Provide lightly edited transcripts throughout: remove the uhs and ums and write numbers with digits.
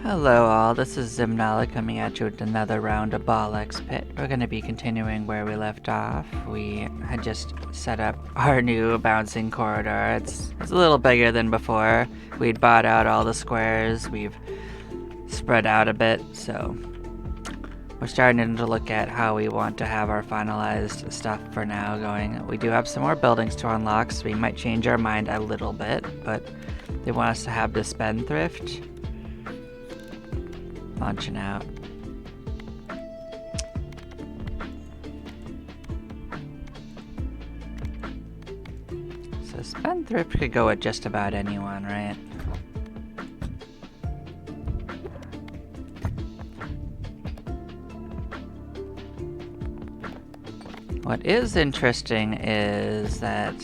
Hello all, this is Zimnala coming at you with another round of BallXPit. We're going to be continuing where we left off. We had just set up our new bouncing corridor. It's a little bigger than before. We'd bought out all the squares, we've spread out a bit, so we're starting to look at how we want to have our finalized stuff for now going. We do have some more buildings to unlock, so we might change our mind a little bit, but they want us to have the spendthrift launching out. So spendthrift could go with just about anyone, right? What is interesting is that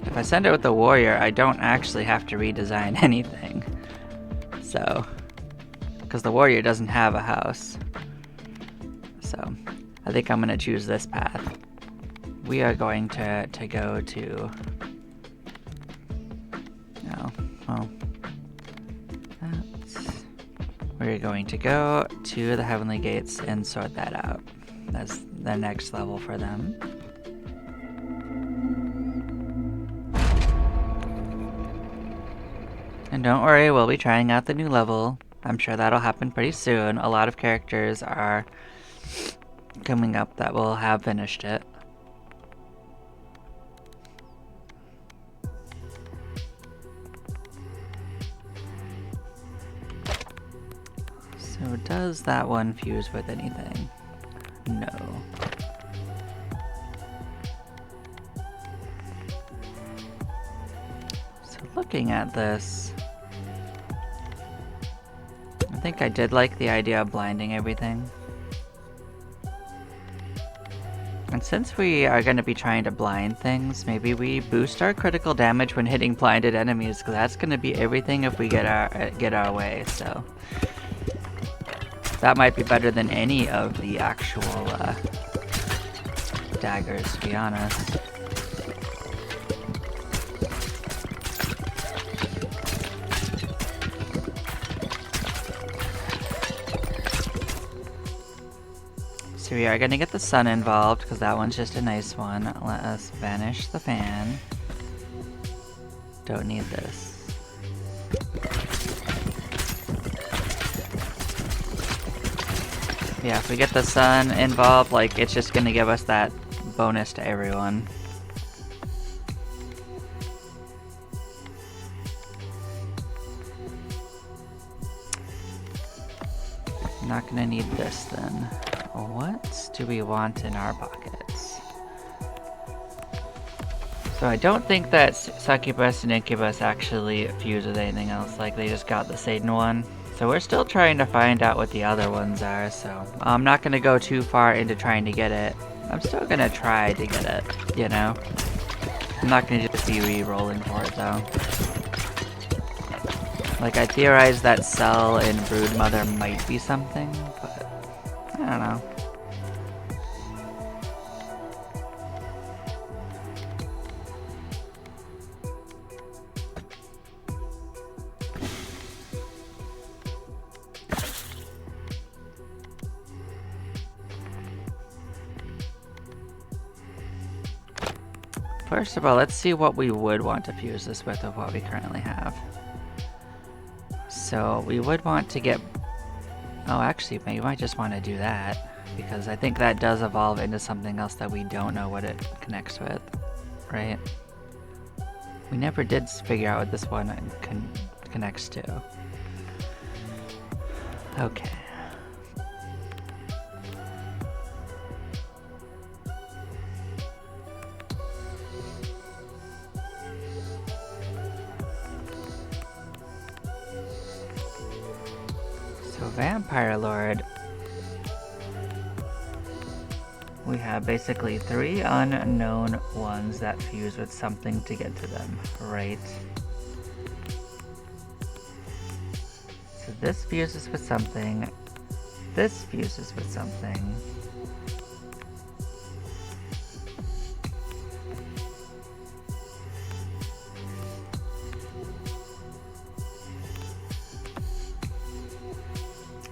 if I send it with the warrior, I don't actually have to redesign anything. So, because the warrior doesn't have a house. So, I think I'm going to choose this path. We are going to go to... No, well... We're going to go to the Heavenly Gates and sort that out. That's the next level for them. And don't worry, we'll be trying out the new level. I'm sure that'll happen pretty soon. A lot of characters are coming up that will have finished it. So does that one fuse with anything? No. So looking at this, I think I did like the idea of blinding everything. And since we are going to be trying to blind things, maybe we boost our critical damage when hitting blinded enemies, because that's going to be everything if we get our way, so... That might be better than any of the actual daggers, to be honest. So we are going to get the sun involved, because that one's just a nice one. Let us banish the fan. Don't need this. Yeah, if we get the sun involved, like, it's just gonna give us that bonus to everyone. Not gonna need this then. What do we want in our pockets? So I don't think that Succubus and Incubus actually fuse with anything else, like they just got the Satan one. So we're still trying to find out what the other ones are, so I'm not going to go too far into trying to get it. I'm still going to try to get it, you know? I'm not going to just be re-rolling for it, though. Like, I theorized that Cell and Broodmother might be something, but I don't know. First of all, let's see what we would want to fuse this with of what we currently have. So we would want to get... Oh, actually, maybe we might just want to do that, because I think that does evolve into something else that we don't know what it connects with, right? We never did figure out what this one connects to. Okay. Vampire Lord, we have basically 3 unknown ones that fuse with something to get to them, right? So this fuses with something, this fuses with something.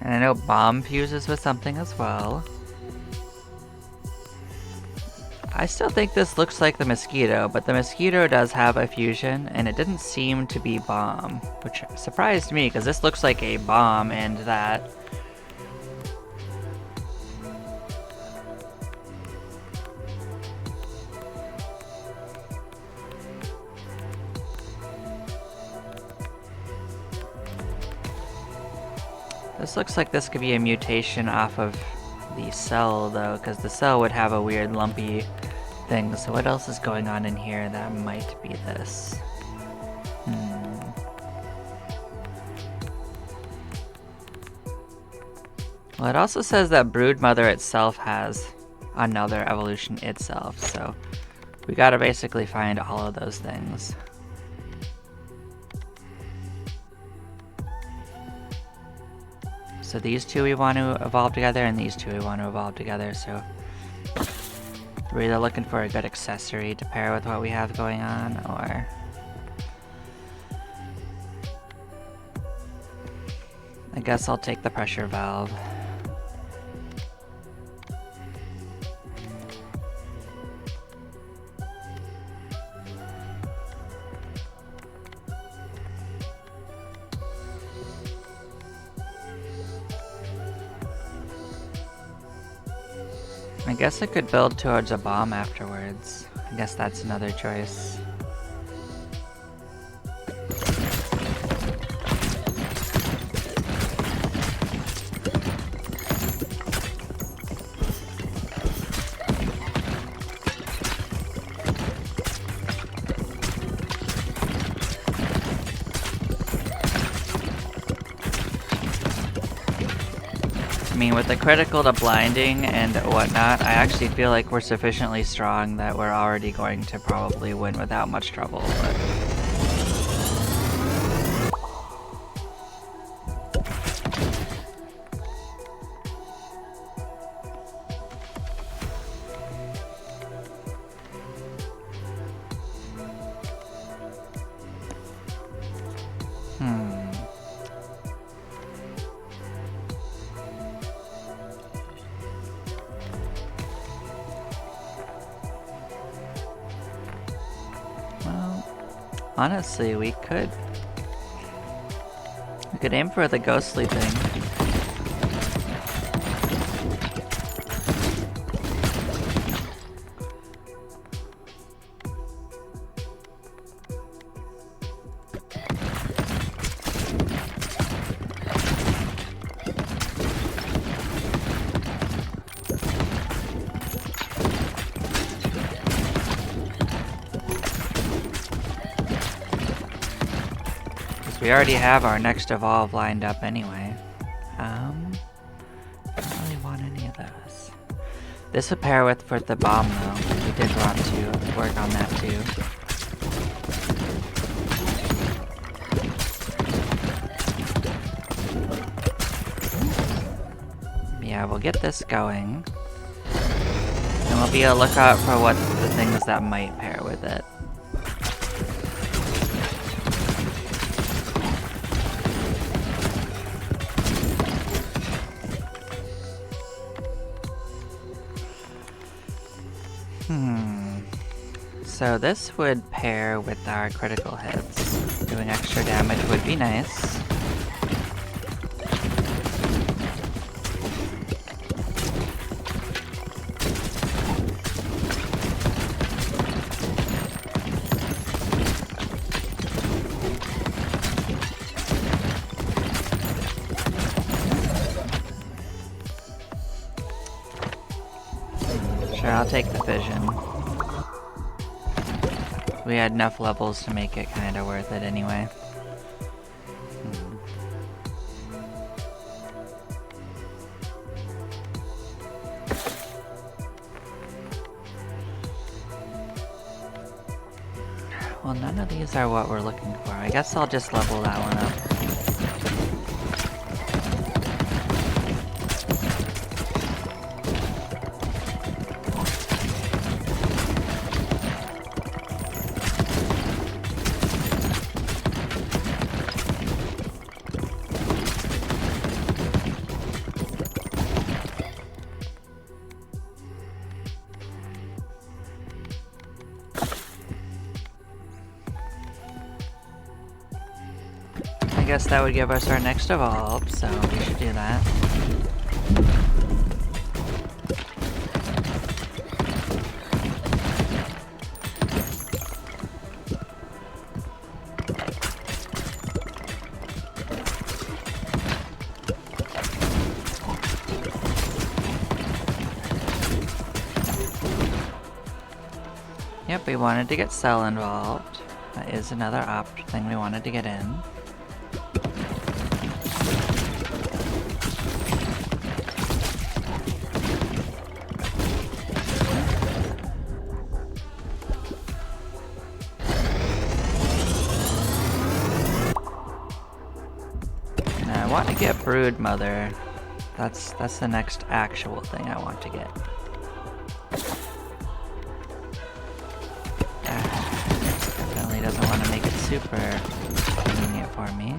And I know bomb fuses with something as well. I still think this looks like the mosquito, but the mosquito does have a fusion, and it didn't seem to be bomb, which surprised me because this looks like a bomb and that. This looks like this could be a mutation off of the cell though, because the cell would have a weird lumpy thing. So what else is going on in here that might be this? Well, it also says that Broodmother itself has another evolution itself, so we gotta basically find all of those things. So these two we want to evolve together, and these two we want to evolve together, so we're either looking for a good accessory to pair with what we have going on, or I guess I'll take the pressure valve. I guess I could build towards a bomb afterwards. I guess that's another choice. I mean, with the critical to blinding and whatnot, I actually feel like we're sufficiently strong that we're already going to probably win without much trouble, but honestly, we could aim for the ghostly thing. We already have our next evolve lined up anyway. Don't really want any of those. This would pair with for the bomb though. We did want to work on that too. Yeah, we'll get this going. And we'll be a lookout for what the things that might pair with it. So this would pair with our critical hits. Doing extra damage would be nice. Sure, I'll take the vision. We had enough levels to make it kind of worth it anyway. Well, none of these are what we're looking for. I guess I'll just level that one up. guess that would give us our next evolve, so we should do that. Yep, we wanted to get Cell involved. That is another thing we wanted to get in. Now I want to get Brood Mother. That's the next actual thing I want to get. Definitely doesn't want to make it super convenient for me.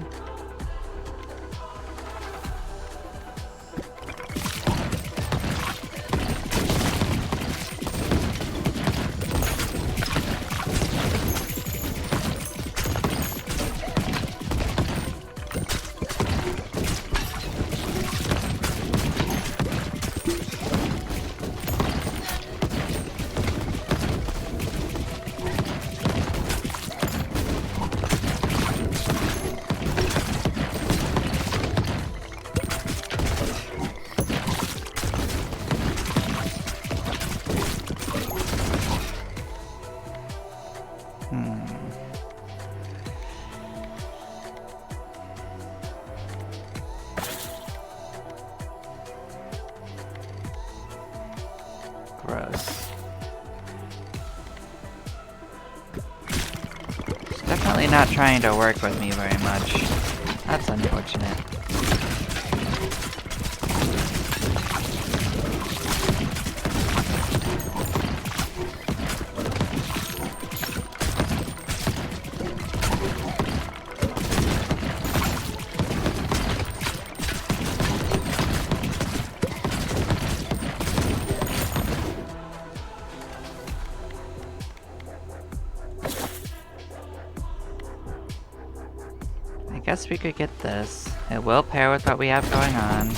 Gross. It's definitely not trying to work with me very much. That's unfortunate. I guess we could get this. It will pair with what we have going on.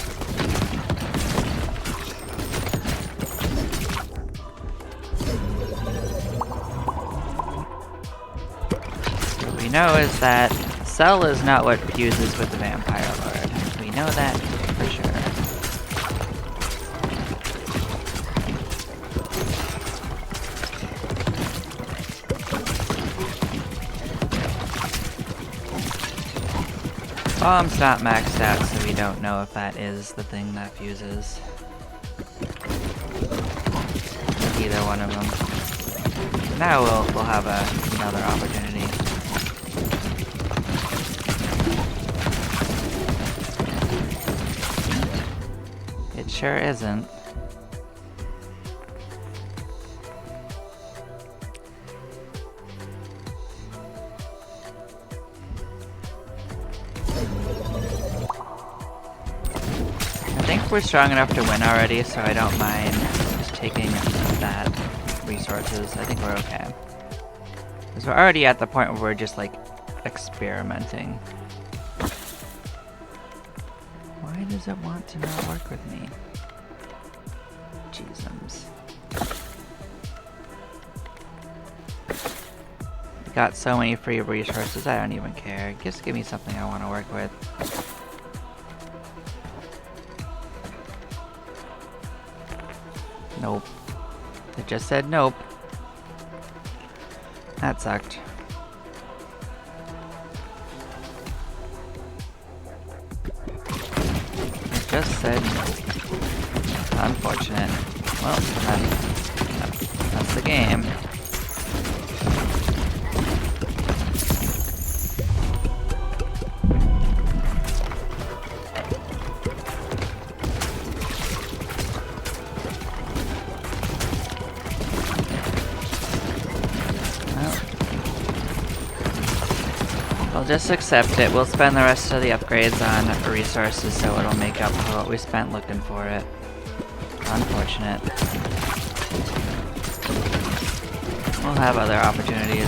What we know is that Cell is not what fuses with the Vampire Lord. We know that for sure. Bomb's not maxed out, so we don't know if that is the thing that fuses. Either one of them. Now we'll have another opportunity. It sure isn't. I think we're strong enough to win already, so I don't mind just taking that resources. I think we're okay. Because we're already at the point where we're just like experimenting. Why does it want to not work with me? Jeezums. Got so many free resources, I don't even care. Just give me something I want to work with. Nope. It just said nope. That sucked. It just said nope. Unfortunate. Well, that's the game. We'll just accept it. We'll spend the rest of the upgrades on resources so it'll make up for what we spent looking for it. Unfortunate. We'll have other opportunities.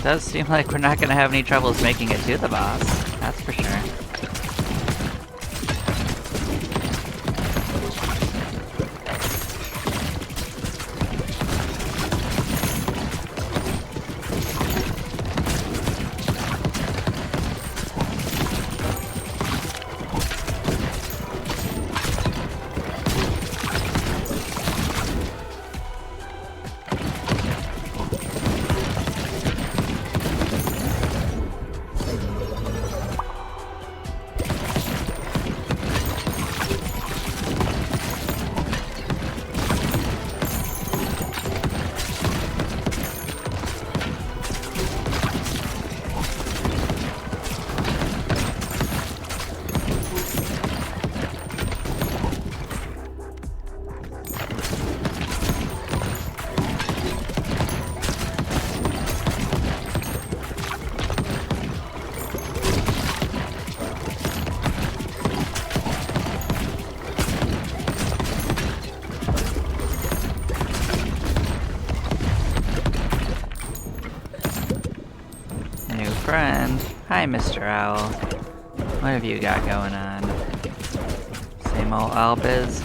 Does seem like we're not gonna have any troubles making it to the boss. That's for sure. Friend. Hi, Mr. Owl. What have you got going on? Same old owl biz?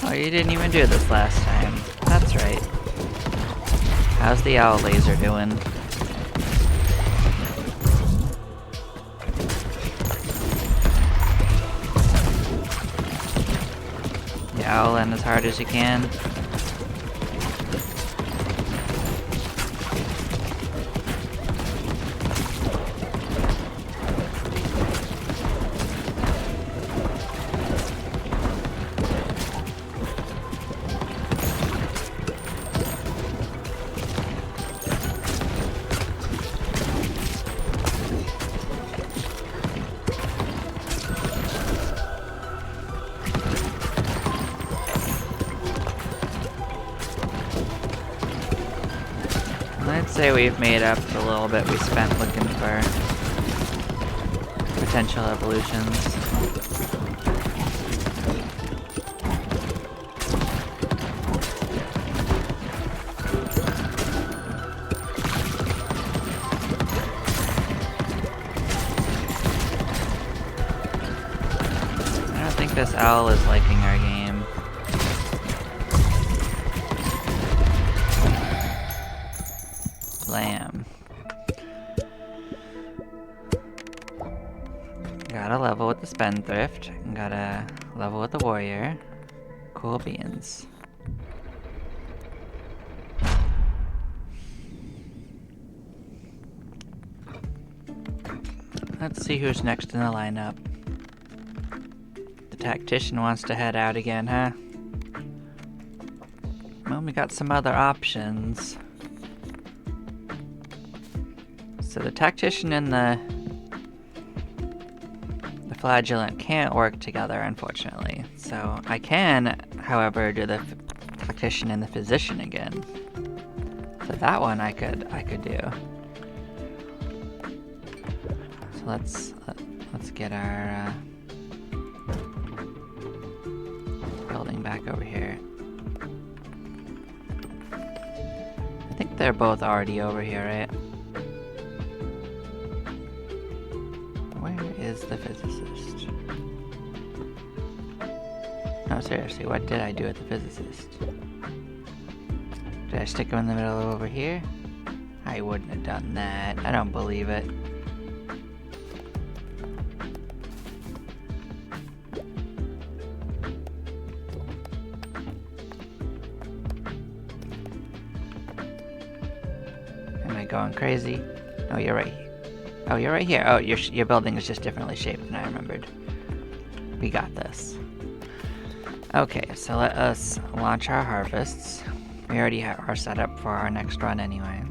Oh, you didn't even do this last time. That's right. How's the owl laser doing? Owl in as hard as you can. I'd say we've made up the little bit we spent looking for potential evolutions. I don't think this owl is liking our game. Lamb. Got a level with the spendthrift. Got a level with the warrior. Cool beans. Let's see who's next in the lineup. The Tactician wants to head out again, huh? Well, we got some other options. So the Tactician and the Flagellant can't work together, unfortunately. So I can, however, do the Tactician and the Physician again. So that one I could do. So let's get our building back over here. I think they're both already over here, right? Is the physicist. No, seriously, what did I do with the physicist? Did I stick him in the middle of over here? I wouldn't have done that. I don't believe it. Am I going crazy? Oh, you're right. Oh, you're right here. Oh, your building is just differently shaped than I remembered. We got this. Okay, so let us launch our harvests. We already are set up for our next run anyway.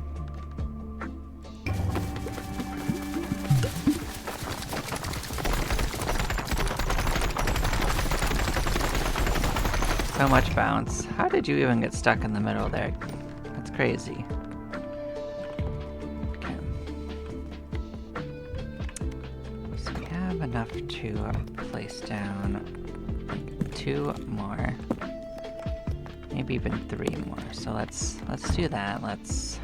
So much bounce. How did you even get stuck in the middle there? That's crazy. have enough to place down like 2 more. Maybe even 3 more. So let's do that. Let's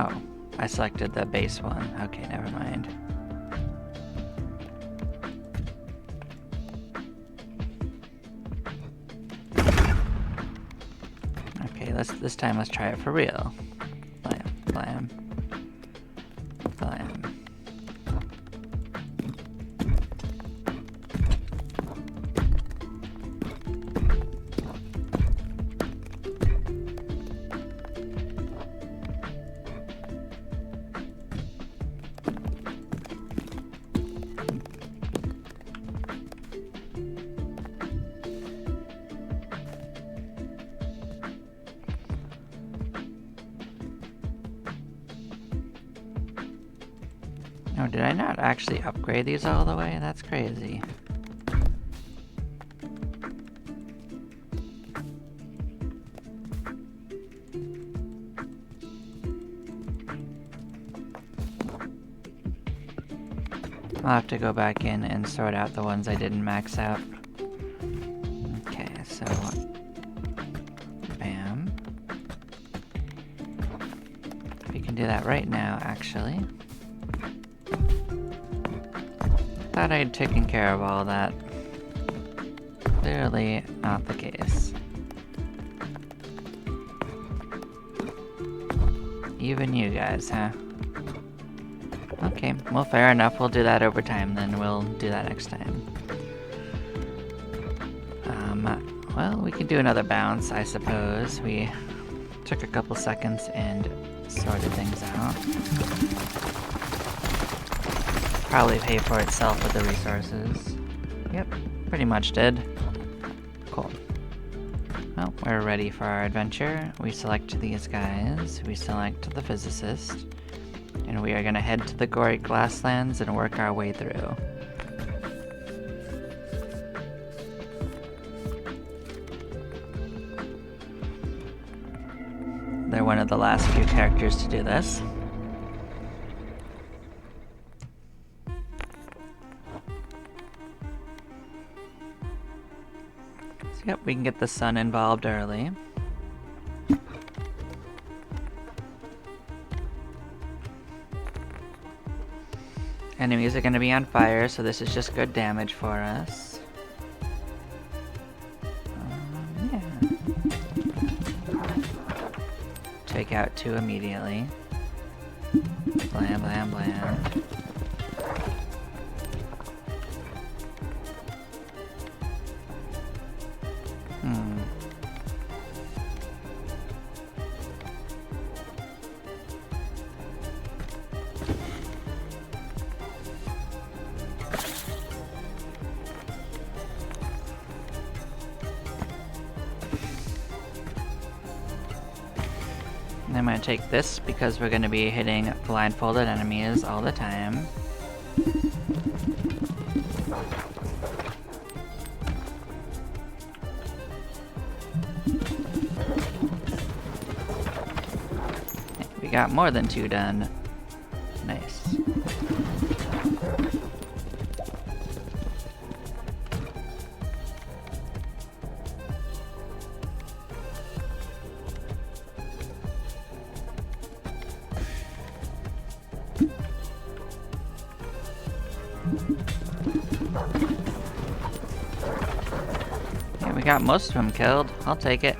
Oh, I selected the base one. Okay, never mind. Okay, this time let's try it for real. Blam, blam, blam. No, did I not actually upgrade these all the way? That's crazy. I'll have to go back in and sort out the ones I didn't max out. Okay, so bam. We can do that right now, actually. Thought I'd taken care of all that. Clearly not the case. Even you guys, huh? Okay, well fair enough, we'll do that over time then, we'll do that next time. Well, we can do another bounce, I suppose. We took a couple seconds and sorted things out. Probably pay for itself with the resources. Yep, pretty much did. Cool. Well, we're ready for our adventure. We select these guys, we select the physicist, and we are gonna head to the gory glasslands and work our way through. They're one of the last few characters to do this. So yep, we can get the sun involved early. Enemies are going to be on fire, so this is just good damage for us. Yeah. Take out 2 immediately. Blam, blam, blam. I'm going to take this because we're going to be hitting blindfolded enemies all the time. We got more than 2 done. Nice. Yeah, we got most of them killed. I'll take it.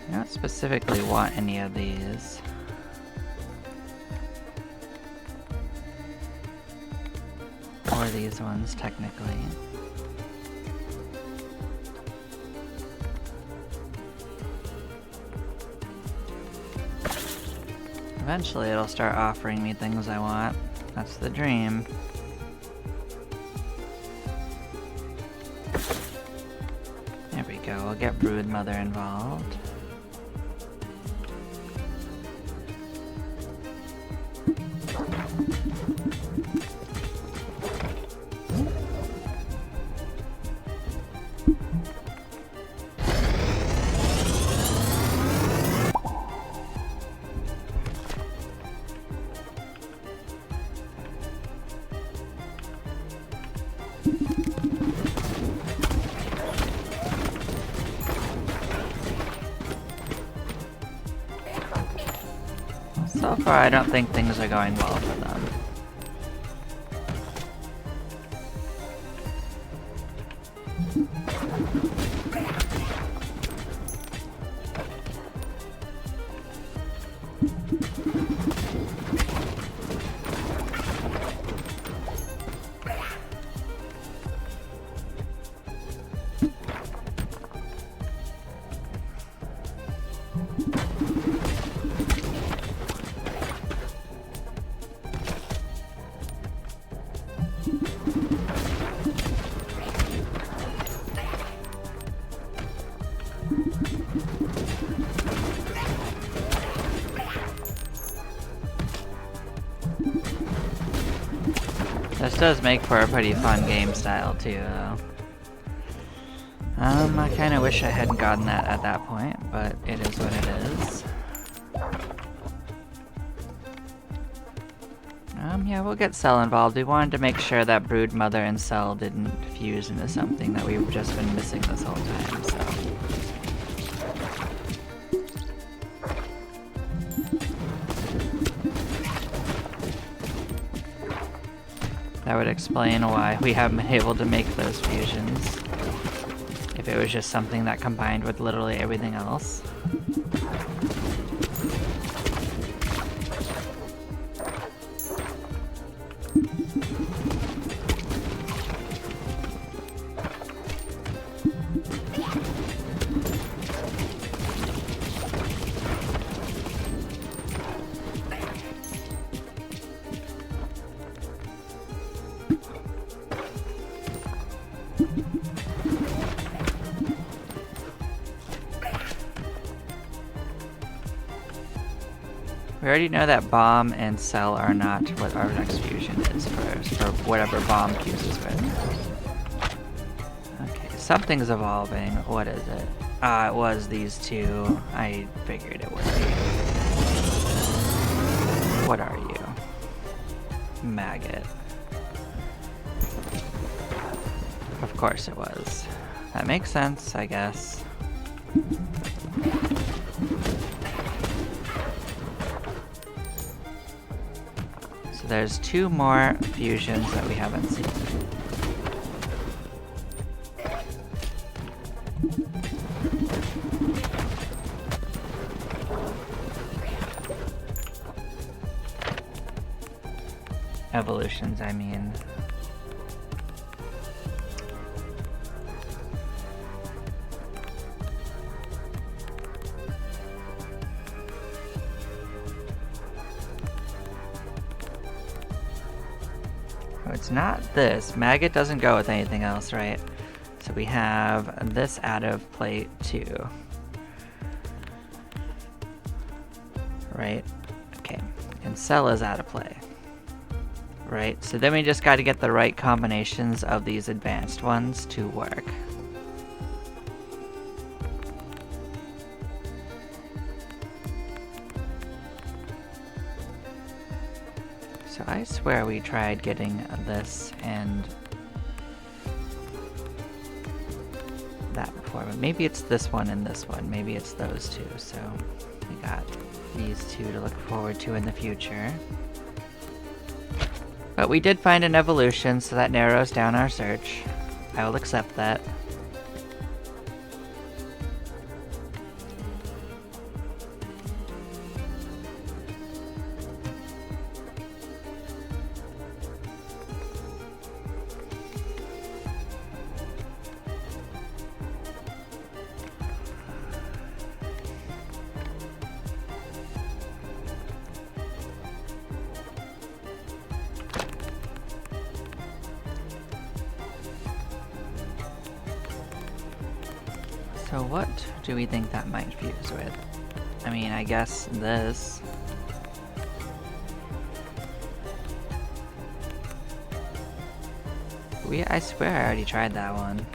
I don't specifically want any of these. Or these ones, technically. Eventually it'll start offering me things I want. That's the dream. There we go, we'll get Broodmother involved. So far, I don't think things are going well for them. This does make for a pretty fun game style too, though. I kinda wish I hadn't gotten that at that point, but it is what it is. Yeah, we'll get Cell involved. We wanted to make sure that Broodmother and Cell didn't fuse into something that we've just been missing this whole time, so. That would explain why we haven't been able to make those fusions. If it was just something that combined with literally everything else. We already know that Bomb and Cell are not what our next fusion is for whatever Bomb fuses with. Okay, something's evolving. What is it? It was these two. I figured it would be. What are you? Maggot. Of course it was. That makes sense, I guess. So there's two more fusions that we haven't seen. Evolutions, I mean. Oh, it's not this. Maggot doesn't go with anything else, right? So we have this out of play too. Right? Okay. And Cell is out of play. Right, so then we just got to get the right combinations of these advanced ones to work. So I swear we tried getting this and that before, but maybe it's this one and this one. Maybe it's those two, so we got these two to look forward to in the future. But we did find an evolution, so that narrows down our search. I will accept that. So what do we think that might fuse with? I mean, I guess this. I swear I already tried that one.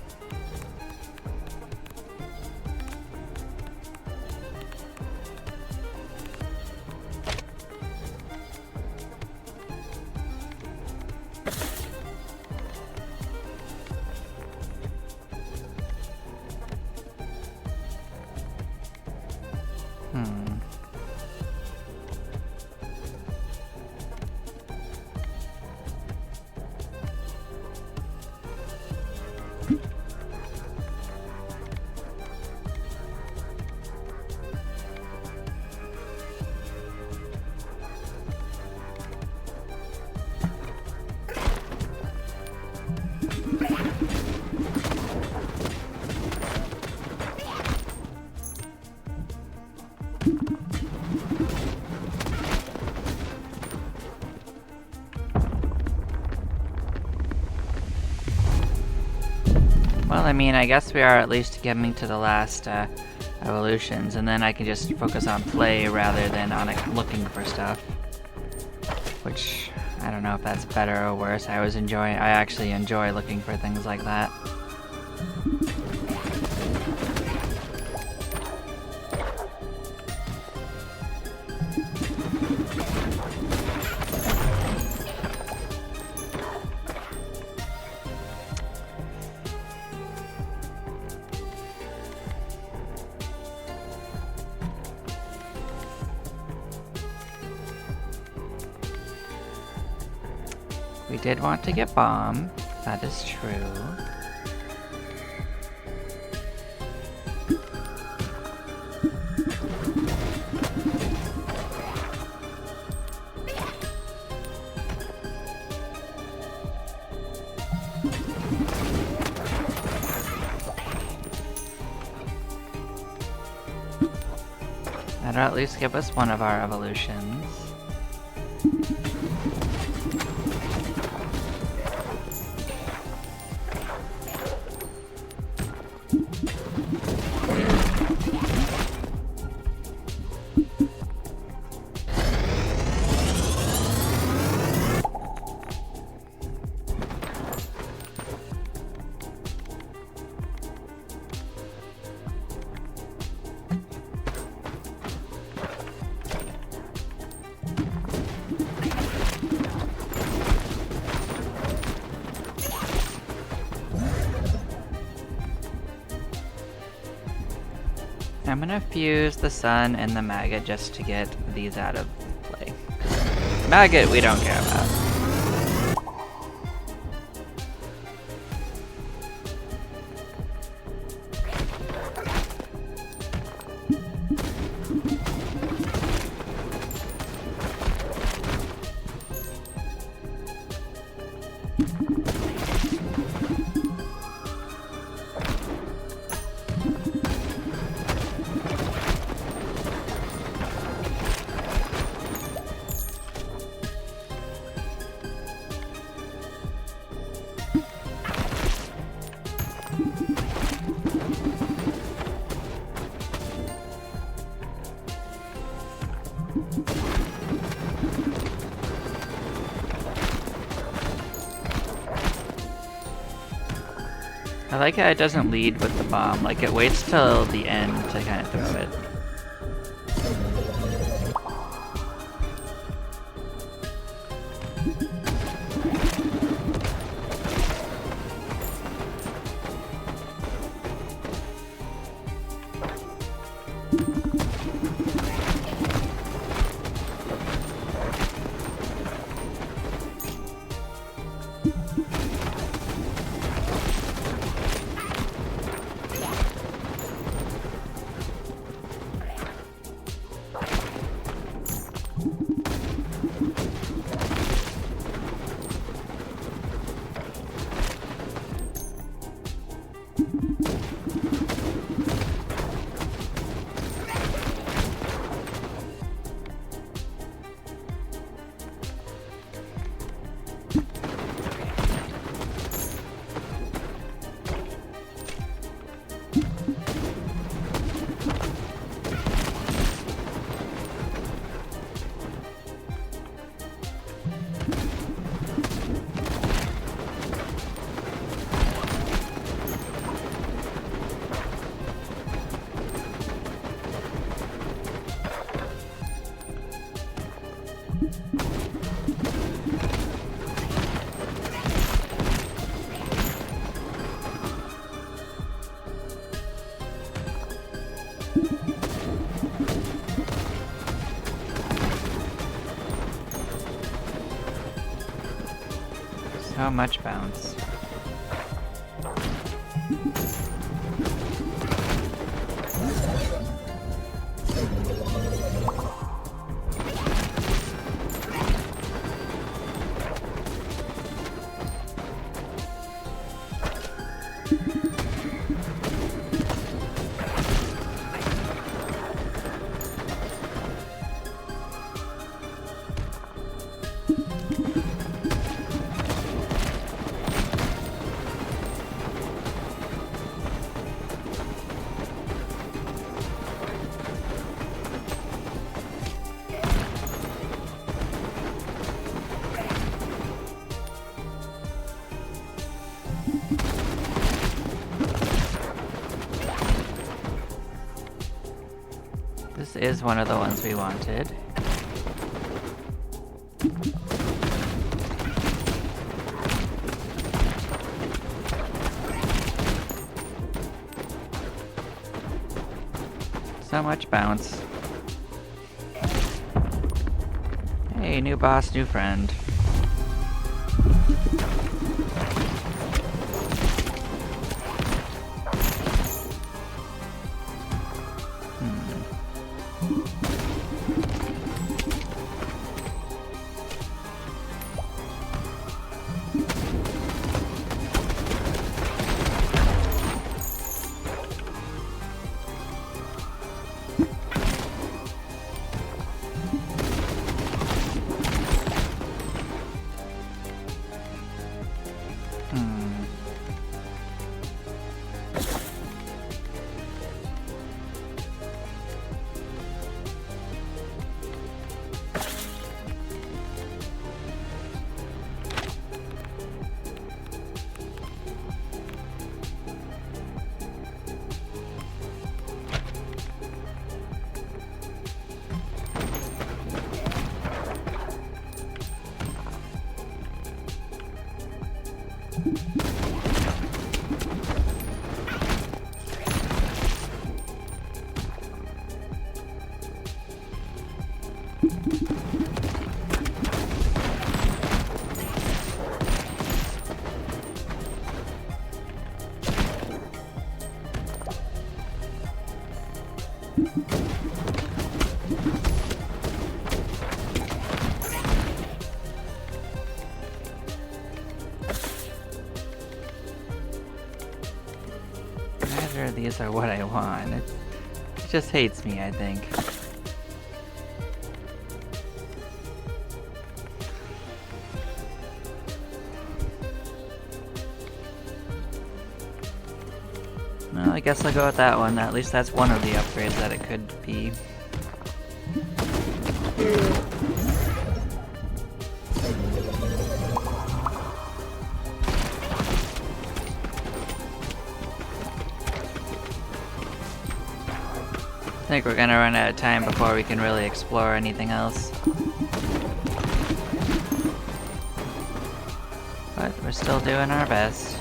Well, I mean, I guess we are at least getting to the last evolutions, and then I can just focus on play rather than on looking for stuff. Which, I don't know if that's better or worse. I actually enjoy looking for things like that. We did want to get bomb, that is true. That'll at least give us one of our evolutions. I'm gonna fuse the sun and the maggot just to get these out of play. Maggot we don't care about. I like how it doesn't lead with the bomb, like it waits till the end to kind of throw it. So much bounce. This is one of the ones we wanted. So much bounce. Hey, new boss, new friend. Neither of these are what I want. It just hates me, I think. Well, I guess I'll go with that one. At least that's one of the upgrades that it could be. I think we're gonna run out of time before we can really explore anything else. But we're still doing our best.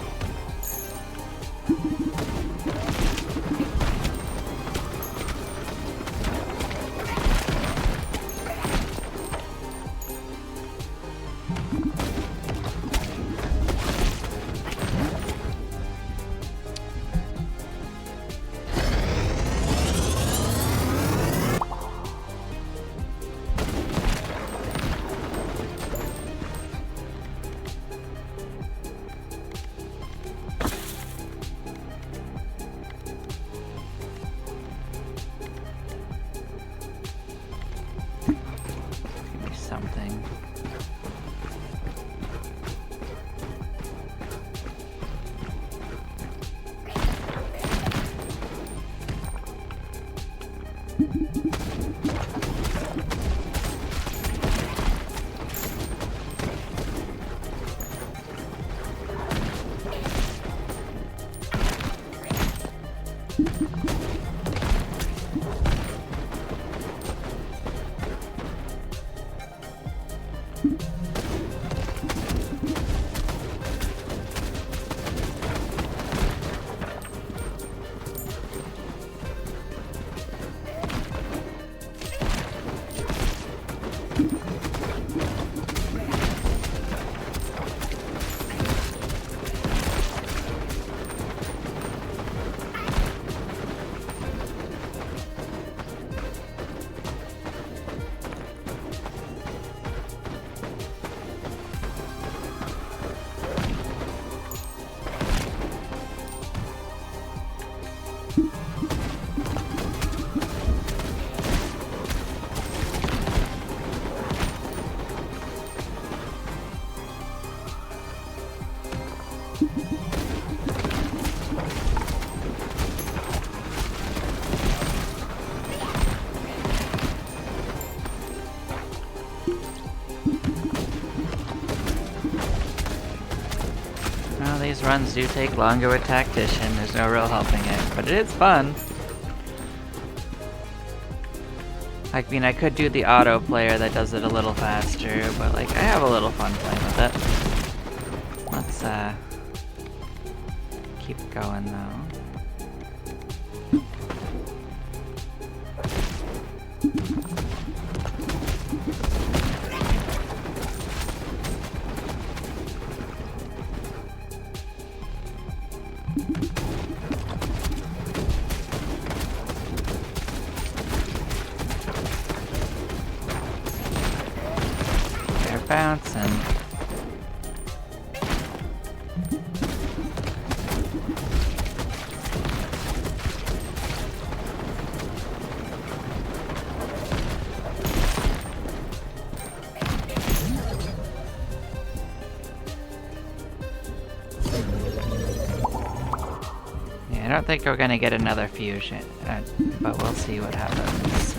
Those runs do take longer with Tactician, there's no real helping it, but it is fun. I mean, I could do the auto player that does it a little faster, but like, I have a little fun playing with it. Let's keep going though. Bouncing. Yeah, I don't think we're gonna get another fusion, but we'll see what happens.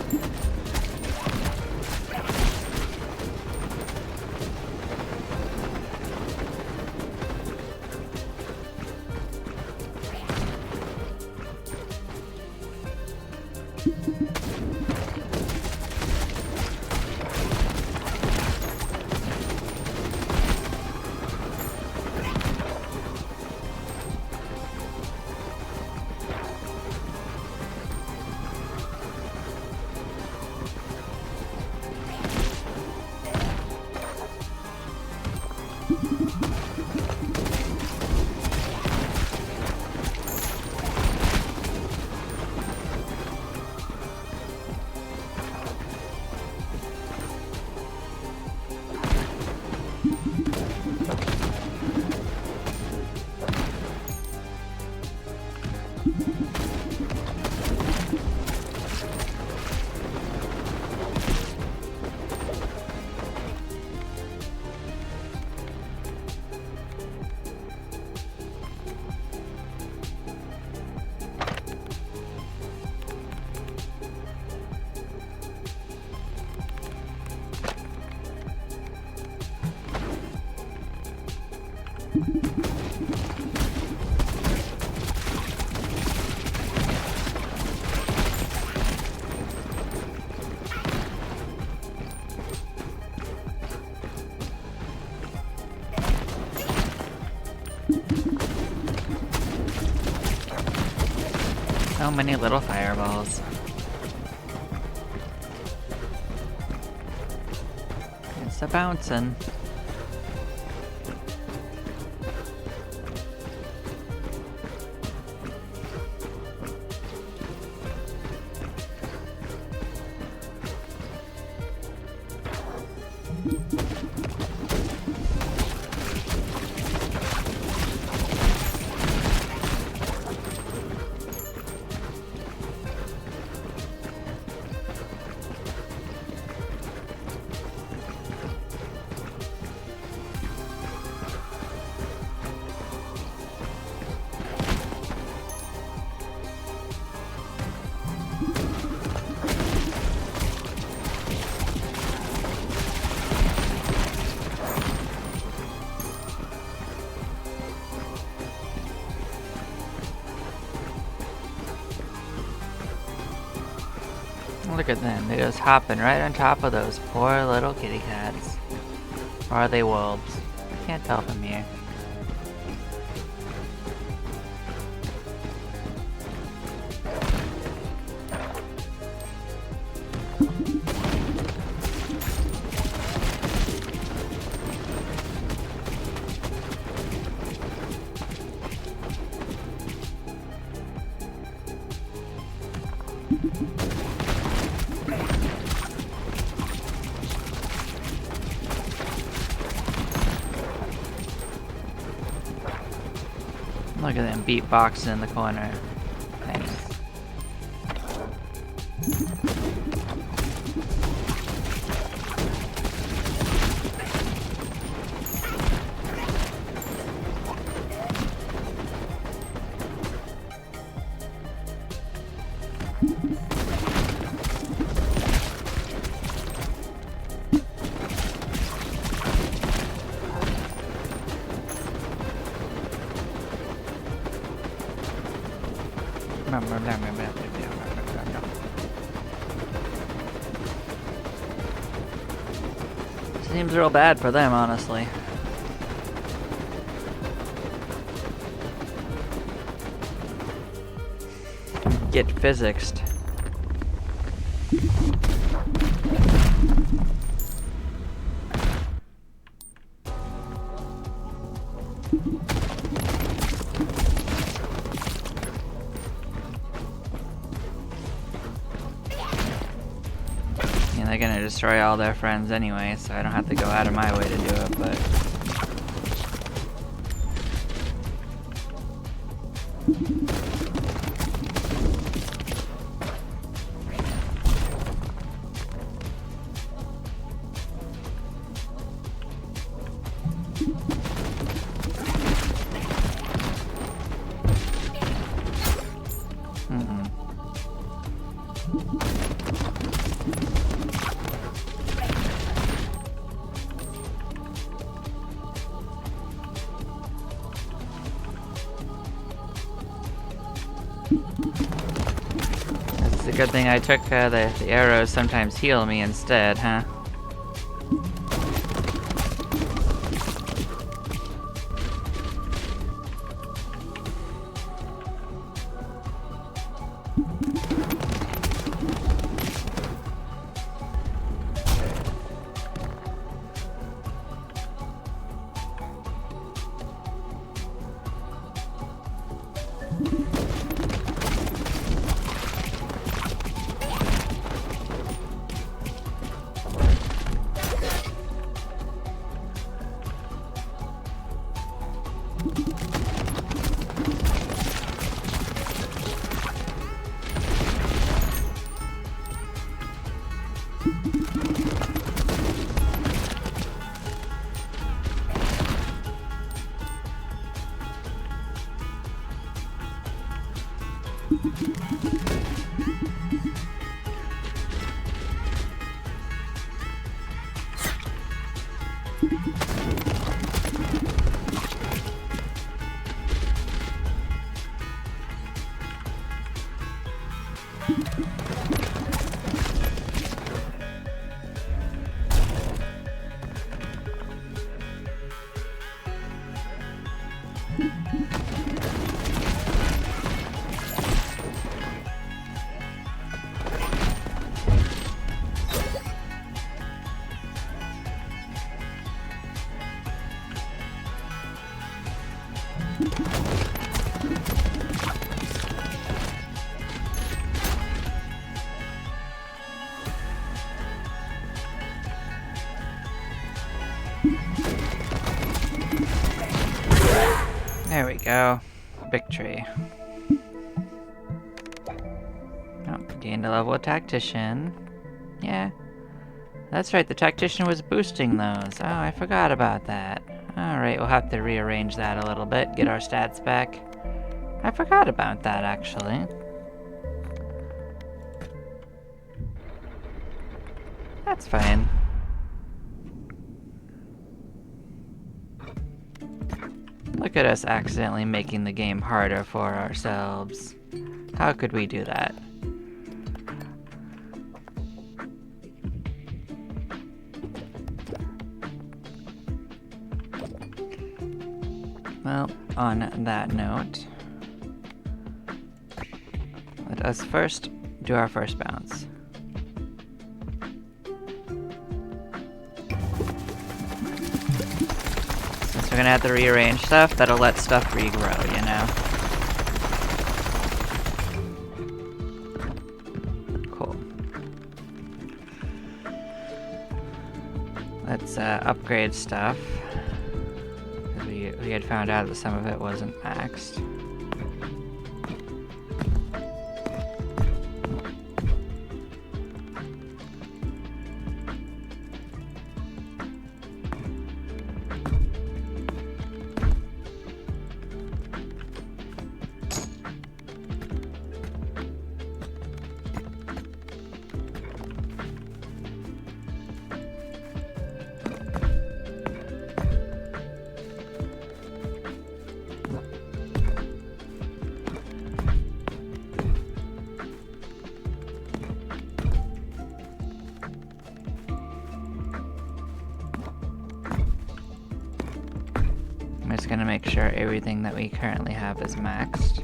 So many little fireballs. It's a bouncing. Look at them, they're just hopping right on top of those poor little kitty cats. Or are they wolves? Can't tell from here. Look at them beatboxing in the corner. Nice. Seems real bad for them, honestly. Get physicsed. Yeah, they're gonna destroy all their friends anyway, so I don't have to go out of my way to do it, but... It's a good thing I took the arrows sometimes heal me instead, huh? There we go. Victory. Oh, gained a level of Tactician. Yeah. That's right, the Tactician was boosting those. Oh, I forgot about that. Alright, we'll have to rearrange that a little bit, get our stats back. I forgot about that, actually. That's fine. Look at us accidentally making the game harder for ourselves. How could we do that? Well, on that note, let us first do our first bounce. Since we're gonna have to rearrange stuff, that'll let stuff regrow, you know? Cool. Let's upgrade stuff. We had found out that some of it wasn't maxed. gonna make sure everything that we currently have is maxed.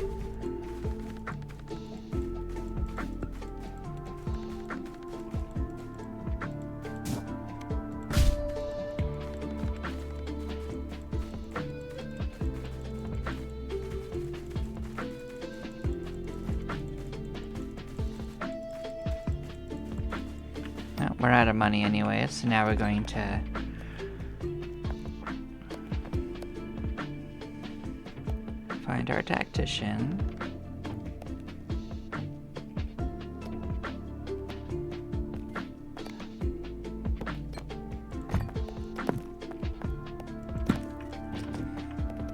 No, we're out of money anyway, so now we're going to find our Tactician.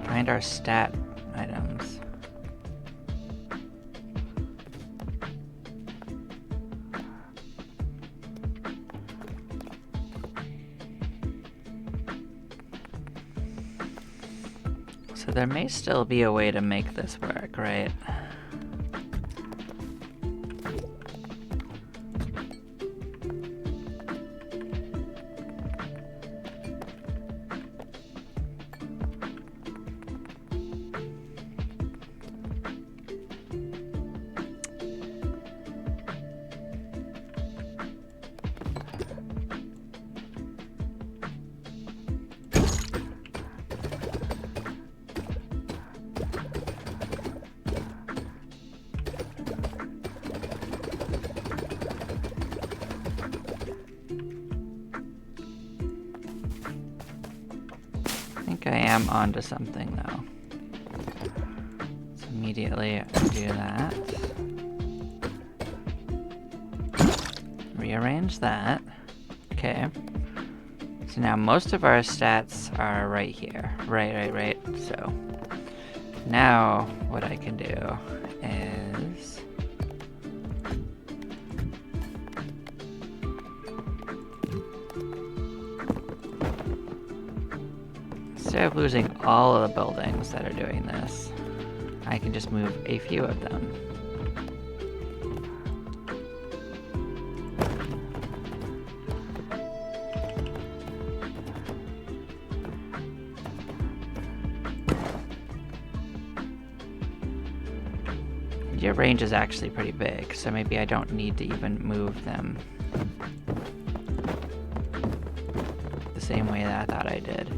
Find our stat items. So there may still be a way to make this work, right? I think I am onto something though. So immediately do that. Rearrange that. Okay. So now most of our stats are right here. Right. So now what I can do is instead of losing all of the buildings that are doing this, I can just move a few of them. Your range is actually pretty big, so maybe I don't need to even move them the same way that I thought I did.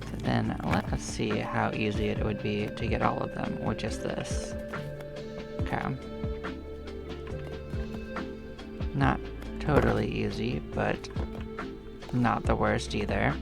So then let us see how easy it would be to get all of them with just this. Okay. Not totally easy, but not the worst either.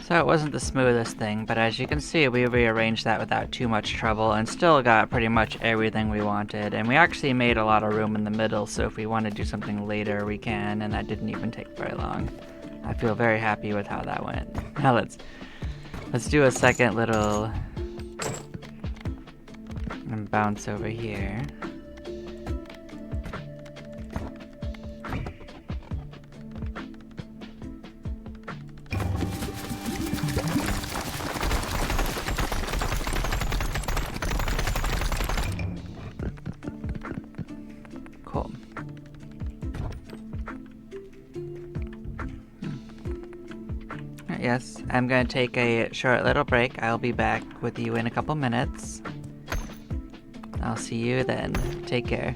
So it wasn't the smoothest thing, but as you can see, we rearranged that without too much trouble and still got pretty much everything we wanted. And we actually made a lot of room in the middle, so if we want to do something later, we can, and that didn't even take very long. I feel very happy with how that went. Now let's do a second little bounce over here. Cool. Yes, I'm gonna take a short little break. I'll be back with you in a couple minutes. I'll see you then. Take care.